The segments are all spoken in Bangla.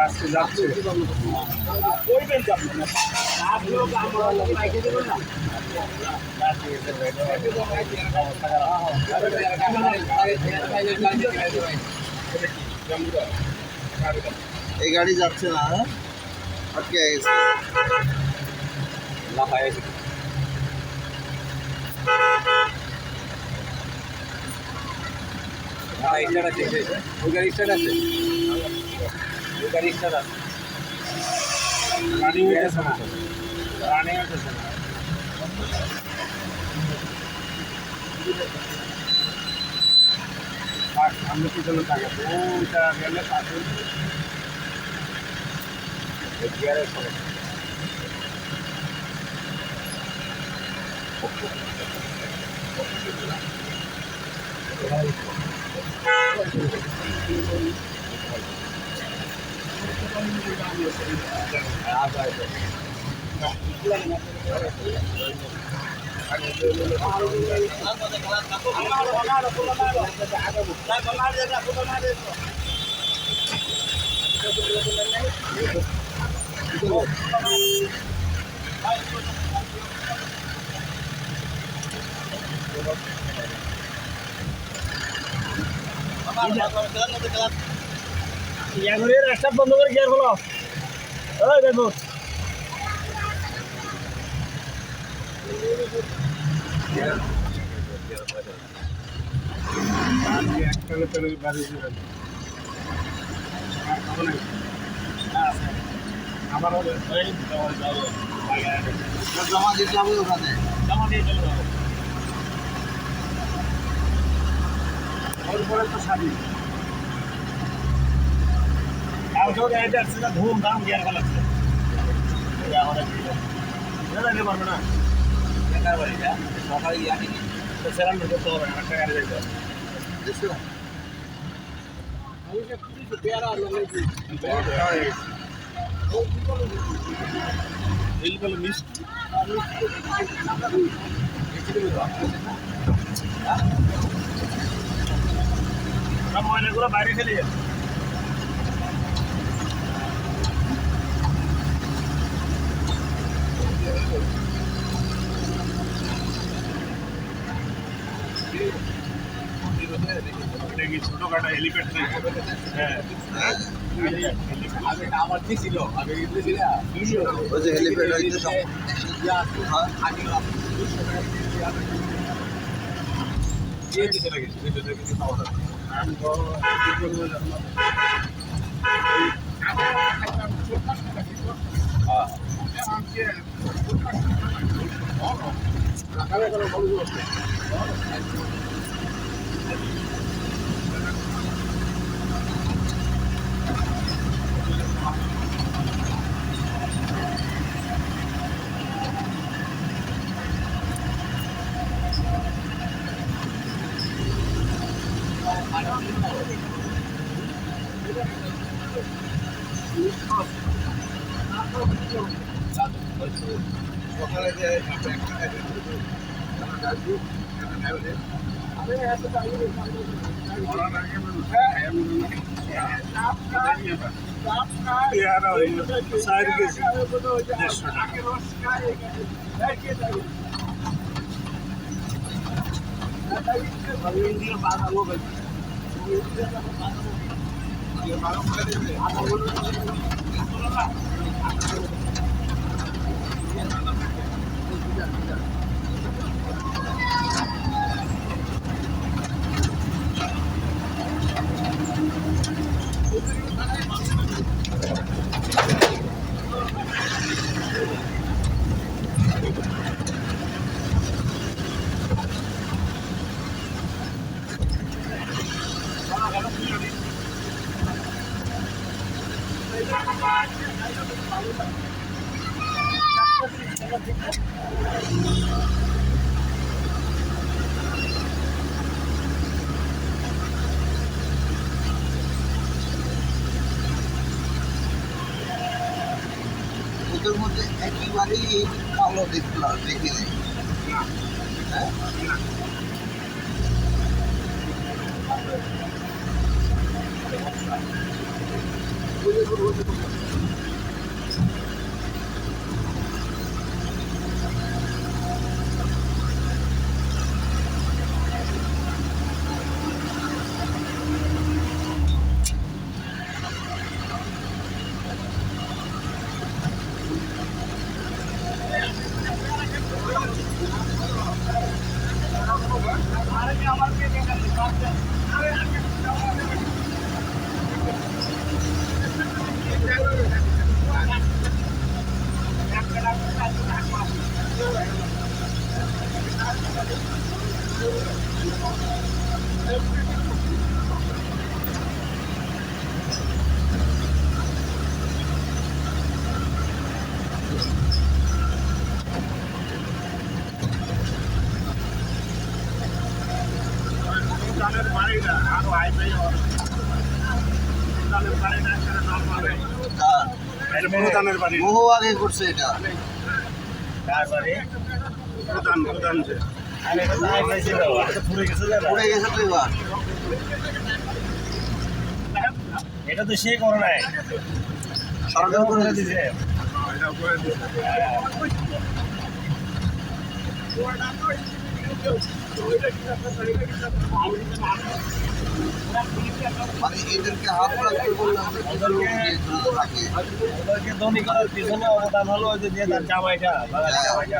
আজকে যাচ্ছে এই গাড়ি যাচ্ছে না, আটকে গেছে। ওই গাড়ি স্টার্ট আছে, ওই গাড়ি স্টার্ট আছে, রানিং হইতেছে না, রানিং হইতেছে না। সামনে পিছনে থাকে, ওইটা গেলে পাশে গিয়ারের সমস্যা। রাস্তা বন্ধ করে গিয়ার হলো, দেখো জমা দিতে হবে ওখানে, জমা দিয়ে চলে যাবো। ওর পরে তো স্বাধীন ধুমধাম গিয়ার ফেলাচ্ছে, পারবে না বেকার বাড়িটা সকালে গিয়ে আসি সেরাম করতে হবে না, একটা গাড়ি যাইতে হবে। ময়লাগুলো বাইরে ফেলে যাবে। ছোটখাটো হেলিপ্যাড হ্যাঁ আমার কি ছিল আগে ওই যে হেলিপ্যাড হইতে সকালে যে ওদের মধ্যে একেবারেই এই কালো দেখলাম দেখি নেই। হ্যাঁ বহু আগে করছে এটা। পড়ে গেছে তো এবার। এটা তো সে করে নাই, সরকার করে দিছে। মানে এদেরকে হাত রাখতে বললে থাকে। ওদেরকে ধনী করার পিছনে অবদান হলো ওই যে তার জামাইটা, জামাইটা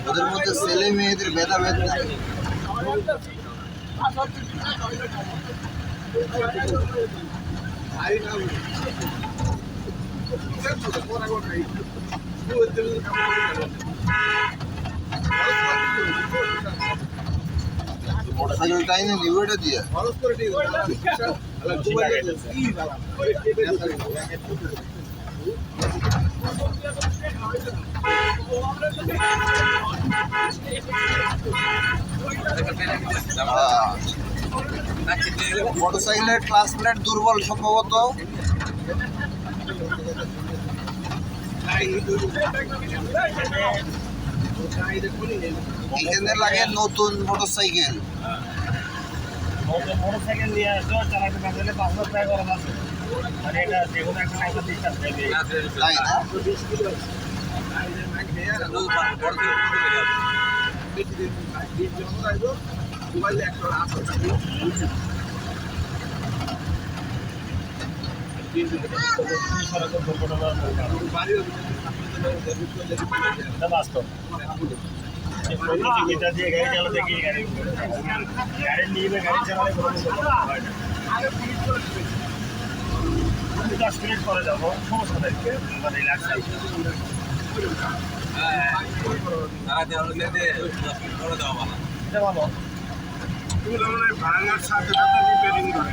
ওদের মধ্যে ছেলে মেয়েদের ভেদাভেদ নাই। মোটরসাইকেল টাইনে নিবেটা দিয়ে মোটরসাইকেলের ক্লাস প্লেট দুর্বল সম্ভবত। এখানে লাগে নতুন মোটরসাইকেল। মোটরসাইকেল নিয়ে আসো, চালাতে পারলে 5 লাখ টাকা খরচ আছে। মানে এটা যেকোনো একটা টাকা দিতে হবে, তাই না? বাস্তব প্রতিযোগিতা দিয়ে গাড়ি চালাতে গিয়ে গাড়ি নিয়ে গাড়ি চালালে হয় না। 10 মিনিট পরে যাবো, সমস্যা নেই, মানে রিল্যাক্স আছে। ভালো ভাঙার সাথে সাথে রিপেয়ারিং করে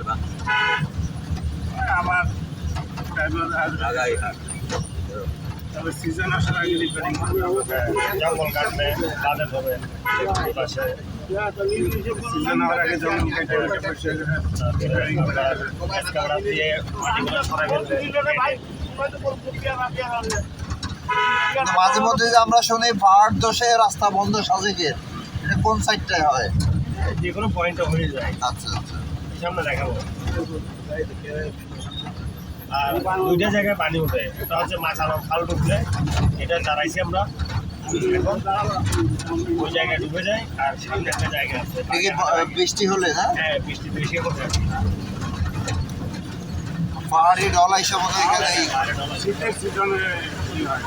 না। আমার তবে সিজন আসার আগে রিপেয়ারিং জঙ্গল কাটবে, বাজার হবে পাশে, সিজন হওয়ার আগে জঙ্গল কেটে রিপেয়ারিং করে কামড়া দিয়ে মাটিগুলো সরাই ফেলবে। মাঝে মধ্যে যে আমরা শুনি ভাট দোষে রাস্তা বন্ধ সাজেকের, এটা কোন সাইডটায় হয়? যে কোনো পয়েন্টে হয়ে যায়, আচ্ছা আচ্ছা। সামনে দেখাবো। আর 2টা জায়গায় পানি ওঠে, এটা হচ্ছে মাছানো খাল ঢুকলে, এটা দাঁড়াইছি আমরা এখন, ওই জায়গায় ডুবে যায়। আর সামনে একটা জায়গা আছে, বৃষ্টি হলে না? হ্যাঁ বৃষ্টি বেশি হচ্ছে, পাহাড়ি ডলা হিসাবে এখানে শীতের সিজনে কি হয়?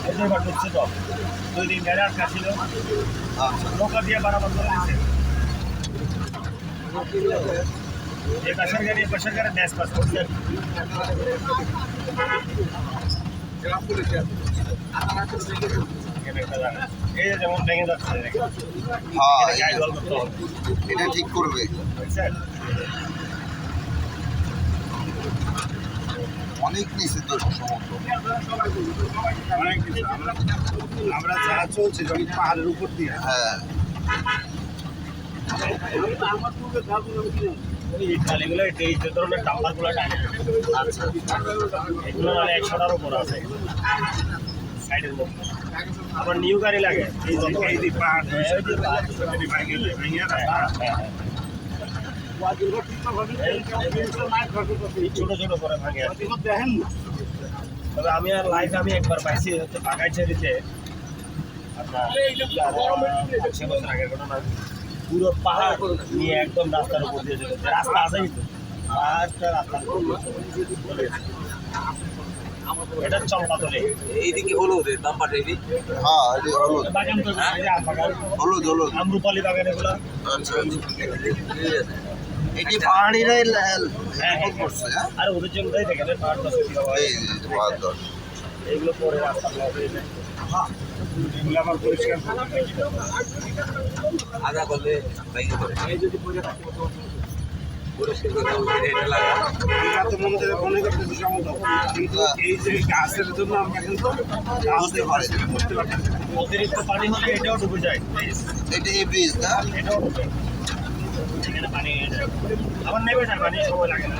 এবার ঢুকছে তো 2 দিন গাড়ি আটকা ছিল, আচ্ছা। নৌকা দিয়ে বারাবার করে দিচ্ছে। এই পাশের গাড়ি ড্যাশ পাস করছে। এখানে একটা জায়গা। এই যে যেমন ভেঙে যাচ্ছে দেখেন। হ্যাঁ এটা গাইড ওয়াল করতে হবে, এটা ঠিক করবে। বুঝছেন? অনেক নিচে তো সমুদ্র। অনেক কিছু আমরা যারা চলছি যখন পাহাড়ের উপর দিয়ে হ্যাঁ এই খালিগুলো এই যে ধরনের ডাম্পারগুলো টানে। আচ্ছা এগুলো মানে 100টার উপর আছে সাইডের মধ্যে। আবার নিউ গাড়ি লাগে এই যে এই যে পাহাড় এই যে ভেঙে ছোট ছোট করে ভাঙে আর কি। তবে আমি আর লাইফ আমি একবার পাইছি হচ্ছে বাগাইছড়িতে আপনার 6 বছর আগের ঘটনা। পুরো পাহাড় নিয়ে একদম রাস্তার উপর দিয়ে চলে গেছে। রাস্তা আছেই তো, পাহাড়টা রাস্তার উপর দিয়ে চলে গেছে। এটা চম্পাতলে এইদিকে হলুদ দাম্পাটা এদিক হ্যাঁ এটা হলুদ বাগান তো এই যে আম বাগান, হলুদ হলুদ। আমরুপালি বাগান এগুলো। আচ্ছা এটি পাহাড়িরাই হ্যাঁ, করছে হ্যাঁ আর ওদের জন্যই দেখেন পাহাড় দশ কিলো হয়। এই যে পাহাড় দশ। এইগুলো পরে রাস্তা ব্লক হয়ে যায়। এগুলো আবার পরিষ্কার আধা করলে ভেঙে পড়ে পরিষ্কার করে এটা লাগা আমরা তো মন্দিরে মনে করতেছি সমতল, কিন্তু এই যে গাছের জন্য আমরা কিন্তু বুঝতে পারি। বুঝতে পারতেছি না। অতিরিক্ত পানি হলে এটাও ডুবে যায়, এটা এই ব্রিজ না এটাও ডুবে। এখানে পানি আবার নেমে যায়, পানি সময় লাগে না।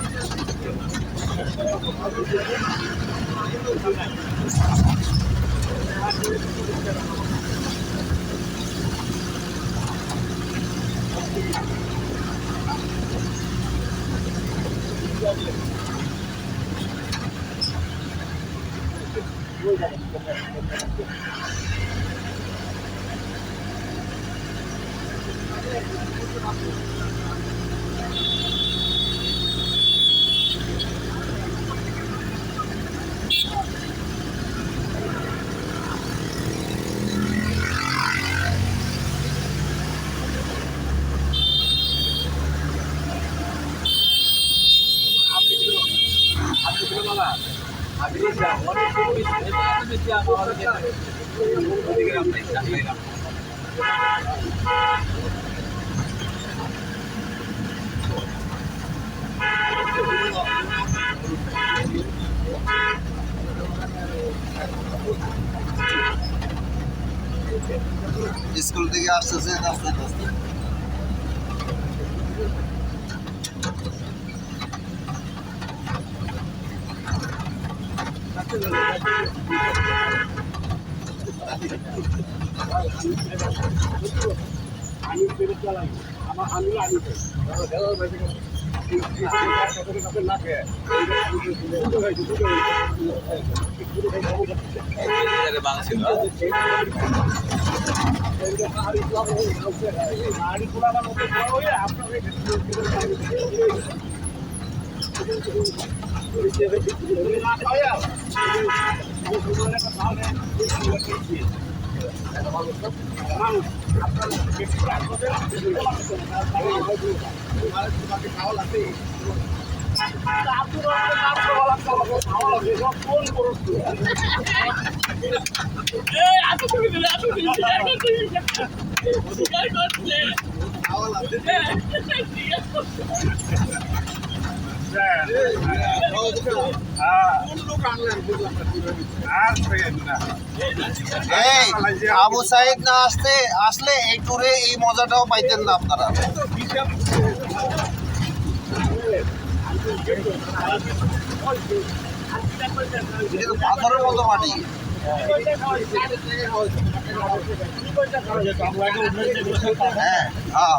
স্কুল থেকে আসতেছে আস্তে আস্তে। বাংছিল এই আবু সাইদ না আসলে এই ট্যুরে এই মজাটাও পাইতেন না আপনারা। এটা তো পাথরের মতো মাটি। হ্যাঁ হ্যাঁ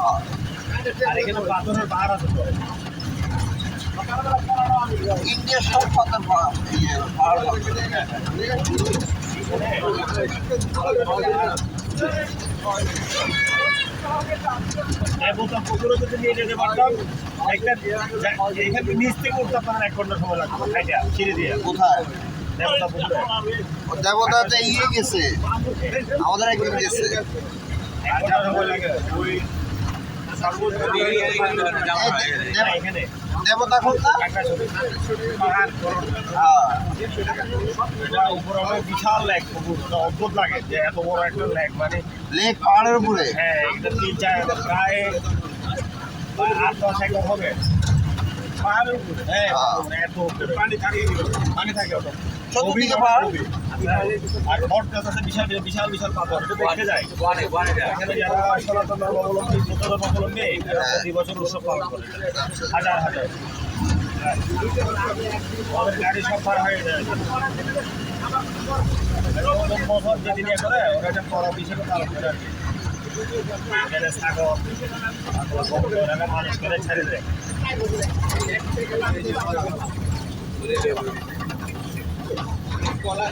আর এখানে পাথরের পাহাড় আছে তো। ইন্ডিয়ার সব পাথর পাহাড় বলতাম পুকুরে যদি নিয়ে যেতে পারতাম, একটা এখানে নিচ থেকে উঠতে আপনার 1 ঘন্টা সময় লাগতো ছিঁড়ে দিয়ে। কোথায় দেবতা পুকুরে দেবতাতে ইয়ে গেছে, আমাদের একদিন গেছে। 1 ঘন্টা সময় লাগে। সর্বোচ্চ এখানে দেবতা কোন না একটা ছবি পাহাড় বড় হ্যাঁ এটা উপরে অনেক বিশাল লেক পুকুর ওটা অদ্ভুত লাগে যে এত বড় একটা লেক মানে লেক পাহাড়ের উপরে হ্যাঁ এটা 3-4 প্রায় 8-10 একর হবে পাহাড়ের উপরে হ্যাঁ এত উপরে পানি থাকে পানি থাকে ওটা চতুর্দিকে পাহাড় আর ভট গাছ আছে বিশাল বিশাল বিশাল পাথর এটা দেখতে যায় ওয়ানে ওয়ানে এখানে যারা সনাতন ধর্মাবলম্বী বৌদ্ধ ধর্মাবলম্বী এরা প্রতি বছর উৎসব পালন করে হাজার হাজার আমাদের গাড়ি সব পার হয়ে যায় বছর যেদিন ইয়ে করে ওরা একটা পরব হিসেবে পালন করে আর কি এখানে ছাগল তারপর গরু এরা মানুষ করে ছেড়ে দেয় কলা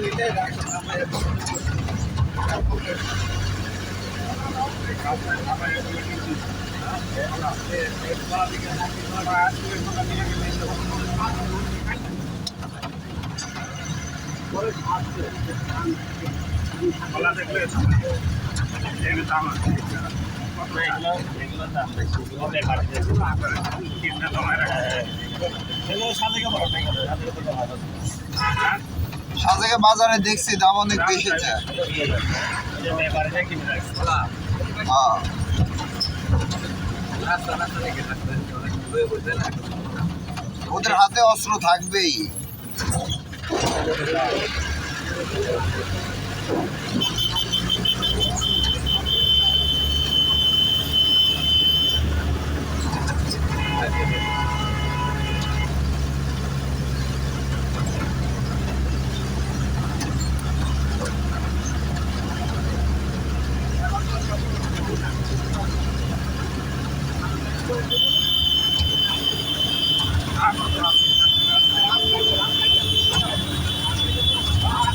দেখলে এগুলো দাম আছে এগুলোর দাম বেশি এগুলো বেকার কিনতে সময় রাখা এগুলো সাথে বড় টাকা সাথে তো ভালো সাজেকে বাজারে দেখছি দাম অনেক বেশি চায় ব্যাপারে কিনে রাখছে ওলা হ্যাঁ রাস্তা রাস্তা থেকে রাস্তা অনেক হয়ে বলতে না ওদের হাতে অস্ত্র থাকবেই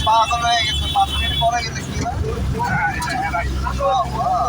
পাগল হয়ে গেছে 5 মিনিট পরে গেলে কি হয় বাহ, বাহ।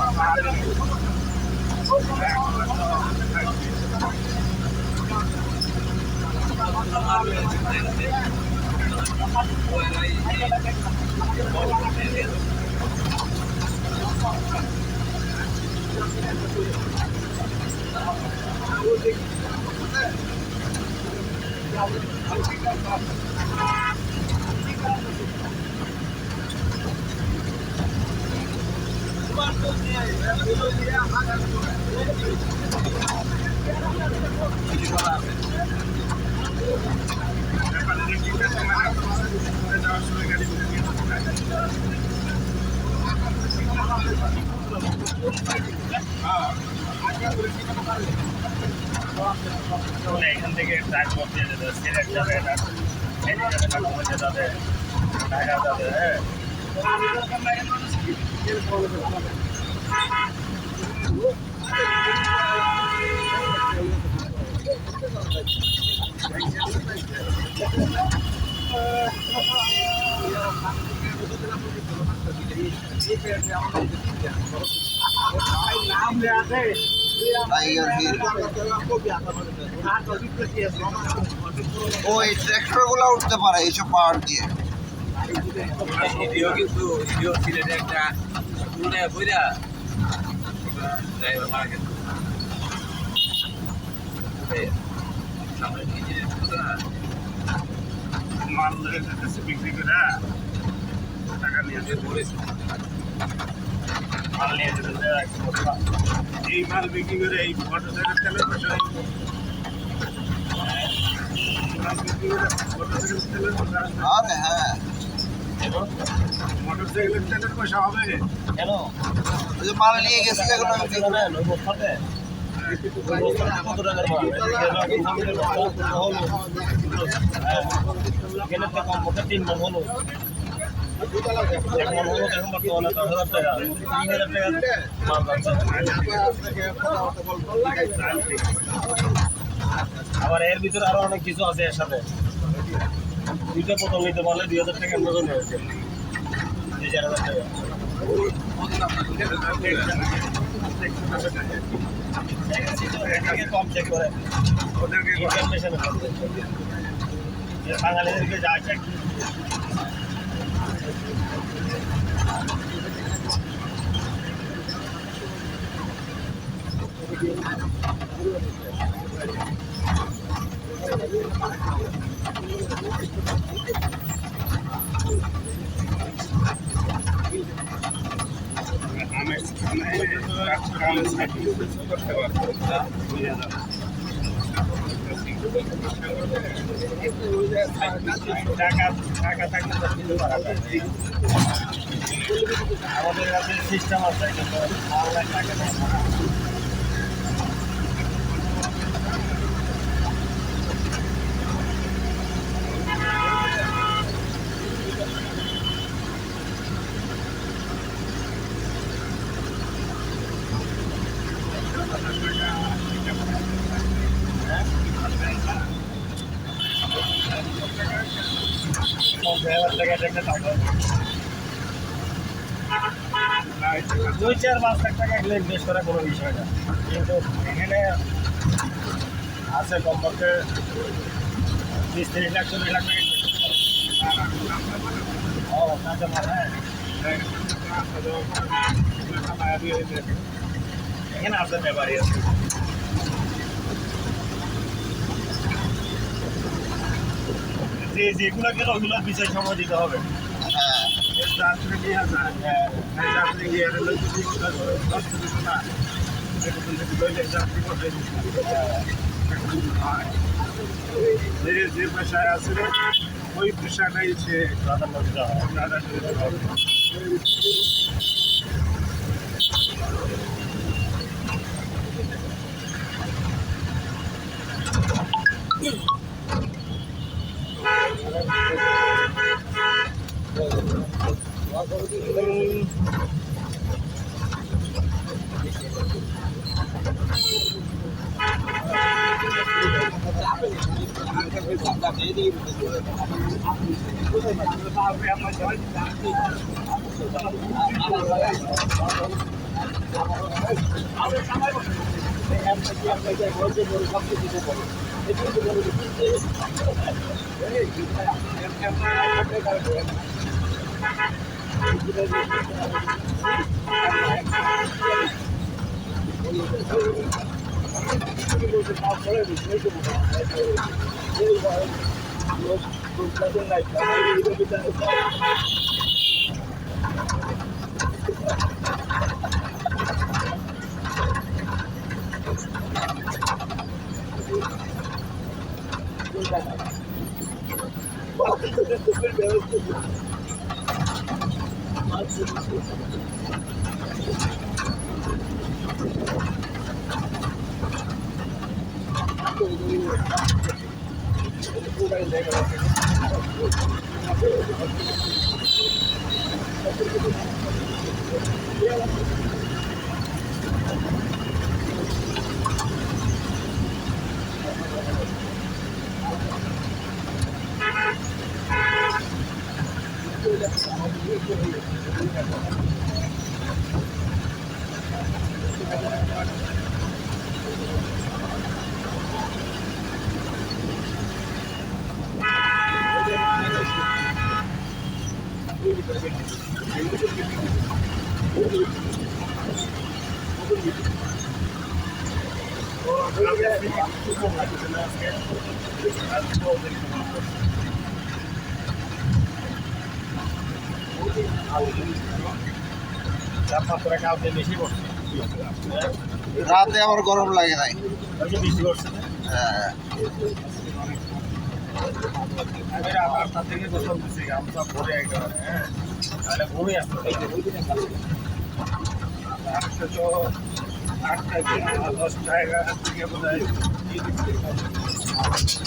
এখান থেকে ট্রাক করতে যেতে সিলেট যাবে ঢাকা যাবে ঢাকা যাবে হ্যাঁ টাইগার হিল ওই ট্র্যাক্টর গুলা উঠতে পারে এইসব পাহাড় দিয়ে ভিডিও কিন্তু ভিডিও সিলেটে একটা পুরো বইরা ড্রাইভার মারা গেছে সামনে নিচে না মাল বিক্রি করে টাকা নিয়ে যে পড়েছে মাল নিয়ে যেতে এই মাল বিক্রি করে এই মোটরসাইকেল তেলের পয়সা মাল বিক্রি করে মোটরসাইকেল তেলের পয়সা আরে হ্যাঁ মোটরসাইকেলের তেলের পয়সা হবে কেন ওই যে মাল নিয়ে গেছে যেগুলো আমি দেখলাম। কত টাকার মাল এখানে তো কমপক্ষে 3 মন হলো 1 মন হলো এখন বর্তমানে 10,000 টাকা 3,000 টাকা মাল যাচ্ছে আবার এর ভিতরে আরো অনেক কিছু আছে এর সাথে দুইটা বোতল নিতে পারলে 2,000 টাকা মতন হয়েছে 2,000 টাকা কম চেক করে ওদেরকে ইনফরমেশন বাঙালিদেরকে যা চেক টাকা থাকলে তো কিছু করা যায়। আমাদের কাছে সিস্টেম আছে কিন্তু অনলাইন টাকা নেই। দুই চার পাঁচ লাখ টাকা এগুলো ইনভেস্ট করা কোনো বিষয় না, কিন্তু এখানে আছে কমপক্ষে 20-30 লাখ 40 লাখ টাকা ইনভেস্ট ও কাঁচা মাল। হ্যাঁ এখানে আছে ব্যাপারই আছে। যেগুলো গেলে ওগুলোর বিষয় সময় দিতে হবে। হ্যাঁ যাত্রী নিয়ে যায়, হ্যাঁ যাত্রী গিয়ে যে পেশায় আছে ওই পেশাটাই সে প্রাধান্য দিতে হবে। প্রাধান্য দিতে হবে। তাপমাত্রা কালকে বেশি পড়ছে, রাতে আমার গরম লাগে নাই। বৃষ্টি পড়ছে। হ্যাঁ আমি আবার তার থেকে গোসল দিচ্ছি, গামছা পরে একেবারে। হ্যাঁ তাহলে ঘুমিয়ে আসতে আজকে তো 8টা 10টা 11টার দিকে বোধ হয়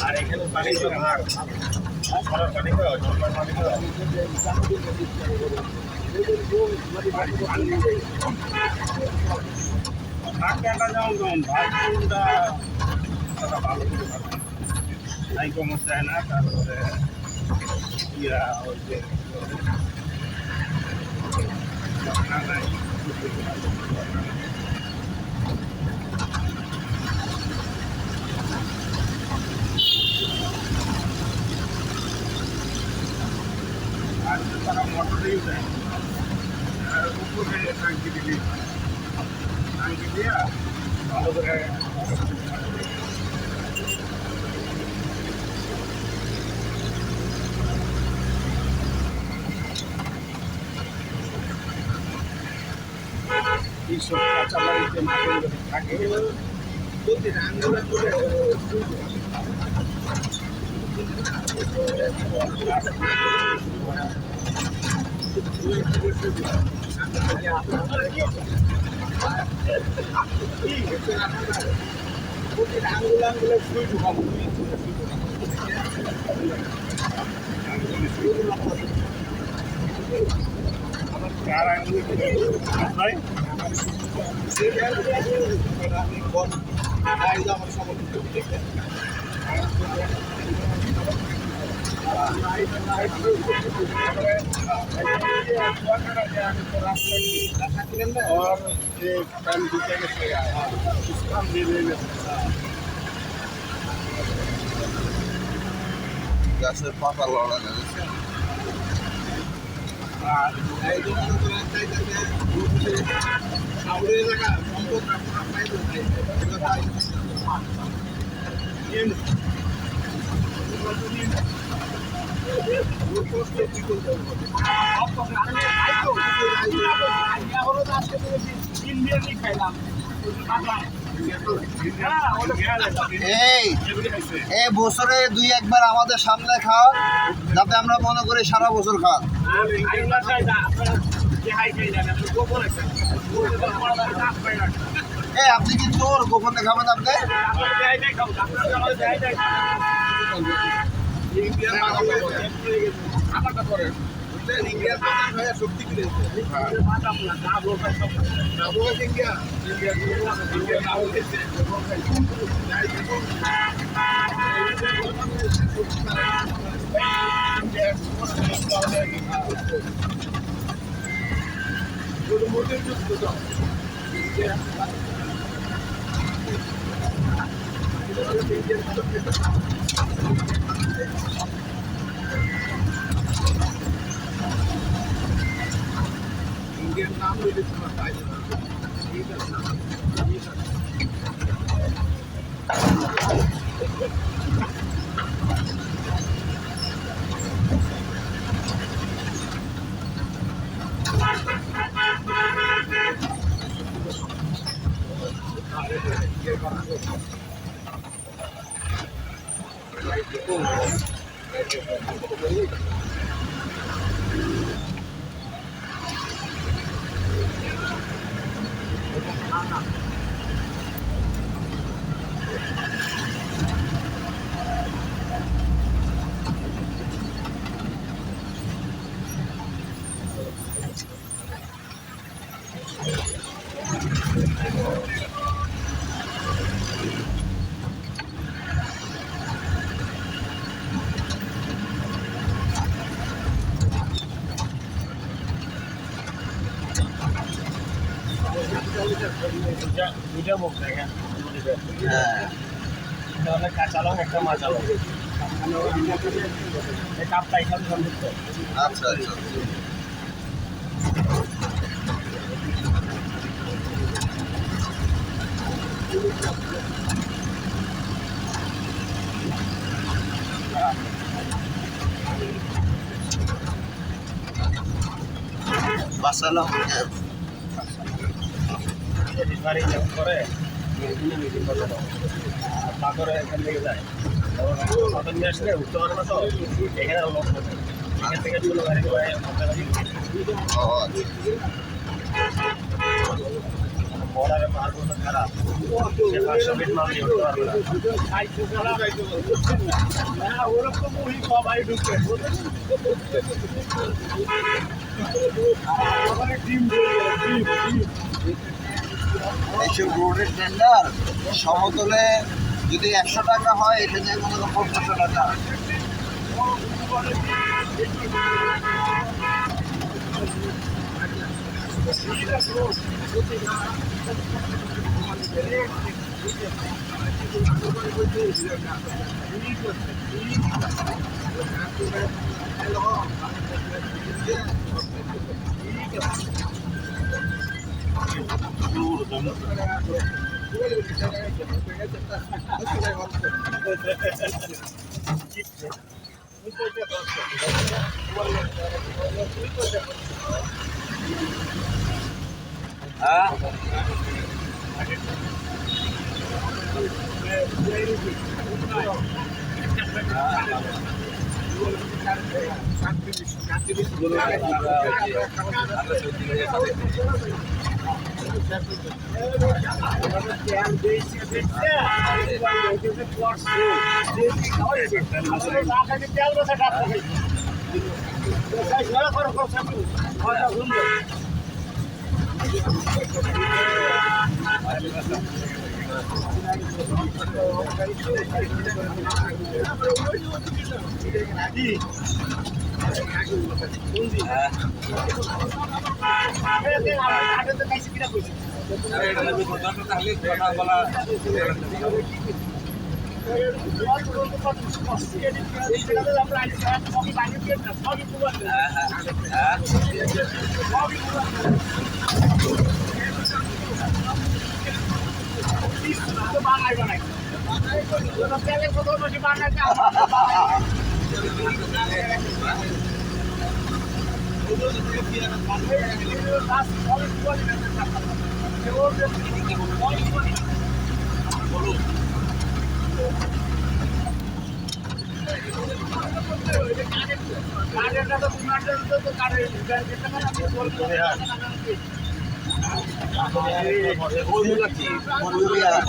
আর এখানে পানি তো হার খরার পানি খাওয়া, ঝর্ণার পানি খাওয়া। ঢাকাটা যেমন ভাতটা ভালো করে নাই কমত যায় না। তারপরে ইয়া ওই যে নাই আর তারা মোটরেই যায়, উপরে টাঙ্কি দিলি টাঙ্কি দিয়া ভালো করে এইসব কাঁচামারিতে মাটিগুলো থাকে প্রতিটা আঙ্গুলে করে প্রতিটা আঙ্গুলে সুই ঢুকাবো চার আঙ্গুলে ভাই আমার সমর্থন और एक टाइम दूसरे के से आया उसका मेरे में গাছের পাতা লড়া যাচ্ছে আর এই দোকান তো রাস্তায় যাবে সাউরে জায়গা সম্পদ আপনারা পাইবেন এটা তাই নিয়ম এই বছরে 2-1 বার আমাদের সামনে খাও যাতে আমরা মনে করি সারা বছর খান আপনি কি চোর গোপনে খাবেন আপনি শক্তি ইন্ডিয়ান নাম দিলে তোমার তাই ঠিক আছে দুইটা মুখ দেখেন হ্যাঁ তাহলে কাঁচা লং একটা মাচা লং এই কাপটা এখানে সম্পৃক্ত আচ্ছা আচ্ছা বাসালাম ডেলিভারি যখন করে মিটিং করে তারপরে এখান থেকে যায় নতুন নিয়ে আসলে উঠতে পারে না তো এখানে লক করে এখান থেকে চলে গাড়ি করে বর্ডারে পার করতে খারাপ সে 500 ফিট মাল নিয়ে উঠতে পারবে না ওরকম ওই সবাই ঢুকে এইসব রোডের টেন্ডার সমতলে যদি 100 টাকা হয় এখানে মনে করো 500 টাকা হ্যাঁ তাহলে কথা বলা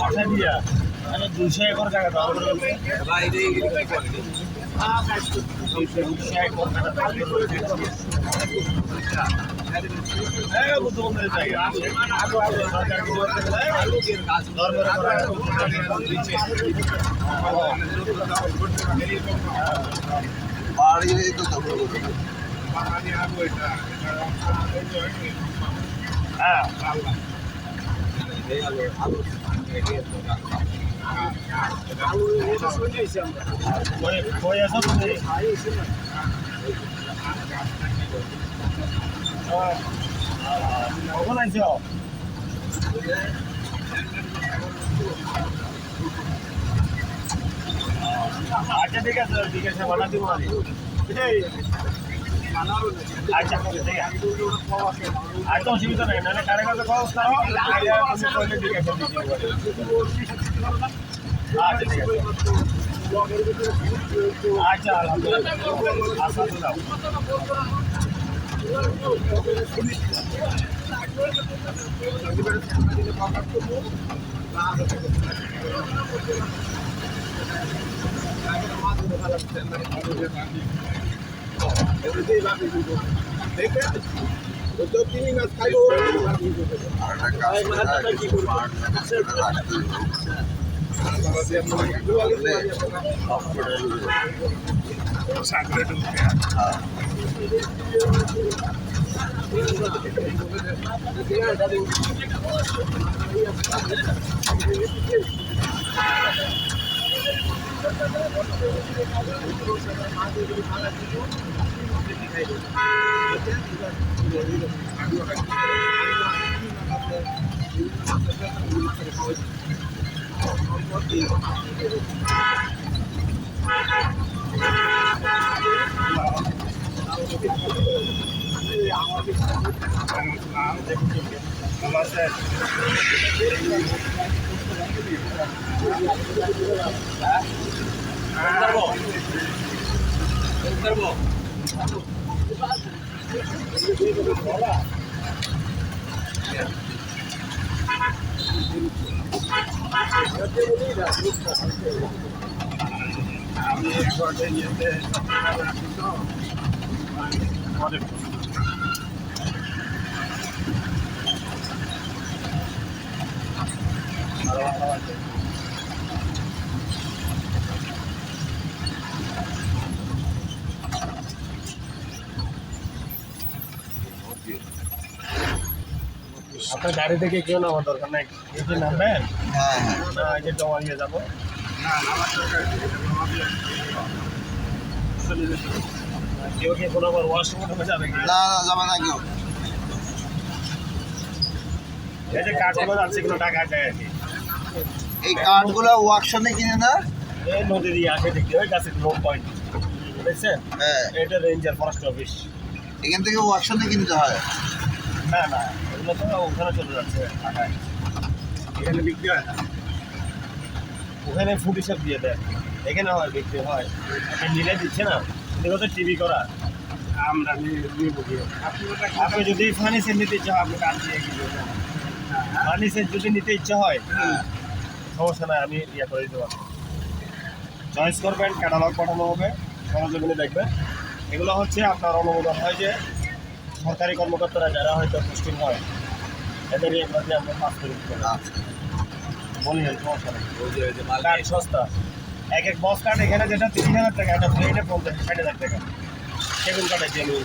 কথা দিয়া 200 একর জায়গা তো আমরা বাইরে 200 একর জায়গা বুদ্ধবন্ধের জায়গা সরকার কিছু বাড়ি তো দখল করবে হ্যাঁ কই আছো তুমি কখন আইছো আচ্ছা ঠিক আছে বানা দিব আমি আচ্ছা ঠিক আছে আর তো অসুবিধা নেই নাহলে কারে কাছে খরচ করো ঠিক আছে আচ্ছা ঠিক আছে আচ্ছা আলহামদুলিল্লাহ আচ্ছা দাও আপনার গাড়ি থেকে কেউ নামার দরকার নাই এই যে নামবেন হ্যাঁ না এই যে জমা নিয়ে যাবো কেউ কি কোনো আবার ওয়াশরুমে যাবে কি না না যাবে না কেউ এই যে কাঠগুলো যাচ্ছে কোনো টাকা যায় আর কি এই কাঠগুলো ওয়ার্কশপে কিনে না এই নদী দিয়ে আসে দেখি ওই গাছের নো পয়েন্ট দেখছেন হ্যাঁ এটা রেঞ্জার ফরেস্ট অফিস এখান থেকে ওয়ার্কশপে কিনতে হয় না না জন্য তো ওখানে চলে যাচ্ছে ঢাকায়। এখানে বিক্রি হয় না। ওখানে ফুড হিসাব দিয়ে দেয়, এখানে হয় বিক্রি হয়, আপনি নিলে দিচ্ছে না, এগুলো তো টিভি করা। আমরা নিয়ে বুঝি আপনি যদি ফার্নিচার নিতে ইচ্ছা হয় আপনি কাজ দিয়ে কি করবেন, ফার্নিচার যদি নিতে ইচ্ছা হয় সমস্যা নাই, আমি ইয়ে করে দিতে পারবো। চয়েস করবেন, ক্যাটালগ পাঠানো হবে, সরজমিনে দেখবেন। এগুলো হচ্ছে আপনার অনুমোদন হয় যে সরকারি কর্মকর্তারা যারা হয়তো পোস্টিং হয় এদের এগুলো দিয়ে আমরা পাস করে দিতে পারি। বলি সমস্যা নেই, কাঠ সস্তা। এক বক্স কাঠ এখানে যেটা 30,000 টাকা, এটা প্লেটে 50-60,000 টাকা। সেগুন কাঠের জমি।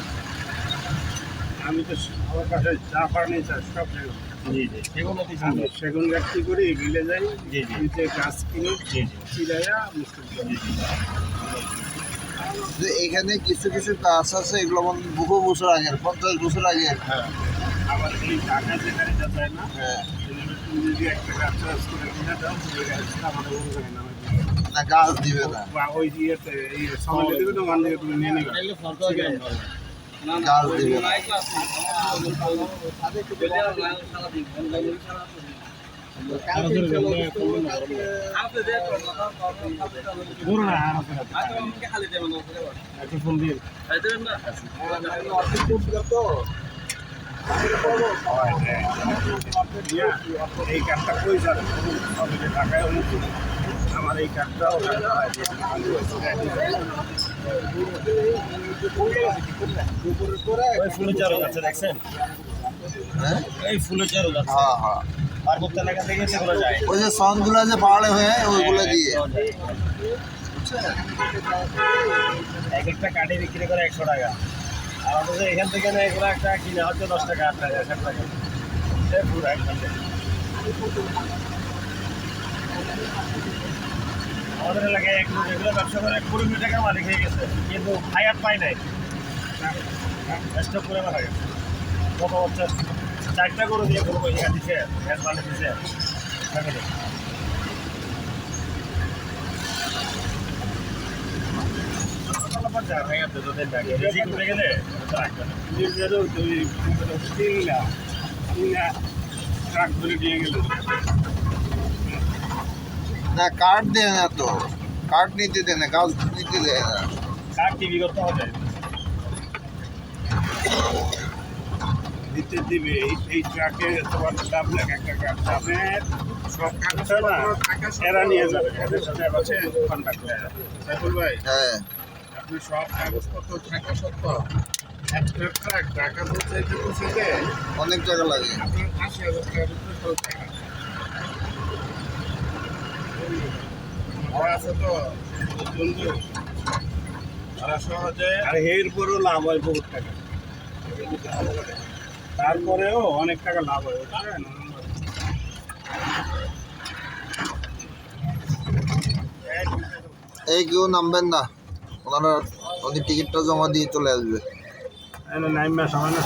আমি তো আমার কাছে যা ফার্নিচার সব সেগুন। জি জি, সেগুন আমি সেগুন গাছটি করি মিলে যাই, জি জি নিচে গাছ কিনি, জি জি চিরাইয়া মিস্ত্রি করি। যে এখানে কিছু কিছু গাছ আছে এগুলো বহু বছর আগের, 50 বছর আগের। হ্যাঁ। আবার এই টাকা যেখানে যায় না, হ্যাঁ, তুমি যদি একটা গাছ চাষ করে কিনে দাও, ওই গাছটা আমাদের অনুযায়ী নামে না গাছ দিবে না, বা ওই ইয়েতে এই সময় দেবে তো ওখান থেকে তুমি নিয়ে নেবে। গাছ দিবে না। ধরুন না, আর একটু ফোন দিয়ে এই কাঠটা কই যাবে সবে ঢাকায় অনুকূল, আমার এই কাঠটাও ওই ফুলের চারও যাচ্ছে দেখছেন, হ্যাঁ এই ফুলের চারও যাচ্ছে হ্যাঁ হ্যাঁ, পার্বত্য এলাকা থেকে সেগুলো যায়। ওই যে সনগুলো যে পাহাড়ে হয়ে ওইগুলো দিয়ে এক একটা কাঠে বিক্রি করে 100 টাকা, আর অথচ এখান থেকে না এগুলো একটা কিনে হচ্ছে 10 টাকা 8 টাকা 7 টাকা। সে পুরো একসাথে আমাদের এলাকায় এক লোক এগুলো ব্যবসা করে 20 কোটি টাকার মালিক হয়ে গেছে, কিন্তু হায়াত পায় নাই, স্টক করে মারা গেছে। কত হচ্ছে 4টা গরু দিয়ে কোনো পয়সা দিচ্ছে, গ্যাস বানিয়ে দিচ্ছে ফ্যামিলি। ট্রাক ধরে নিয়ে গেল। না কাঠ দেয় না তো, কাঠ নিতে দেয় না, গাছ নিতে দেয় না। কার টিভি করতে হবে, দিতে দিবে এই ট্রাকে তোমার দাম লাখ একটা কাঠ দামের সব কাগজ না এরা নিয়ে যাবে, এদের সাথে আছে কন্ট্যাক্ট হয়ে যাবে। সাইফুল ভাই, হ্যাঁ আপনি সব কাগজপত্র থাকা সত্ত্বেও একটা ট্রাক ঢাকা পৌঁছাইতে পৌঁছাইতে অনেক টাকা লাগে। আপনার 80,000 টাকা ভিতরে সব টাকা ওরা আছে তো বন্ধু, ওরা সহজে আর এরপরও লাভ হয় বহুত টাকা। তারপরেও অনেক টাকা লাভ হয়, বুঝছেন? এই কেউ নামবেন না, ওনারা ওদের টিকিটটা জমা দিয়ে চলে আসবে। নাইমা সামান্য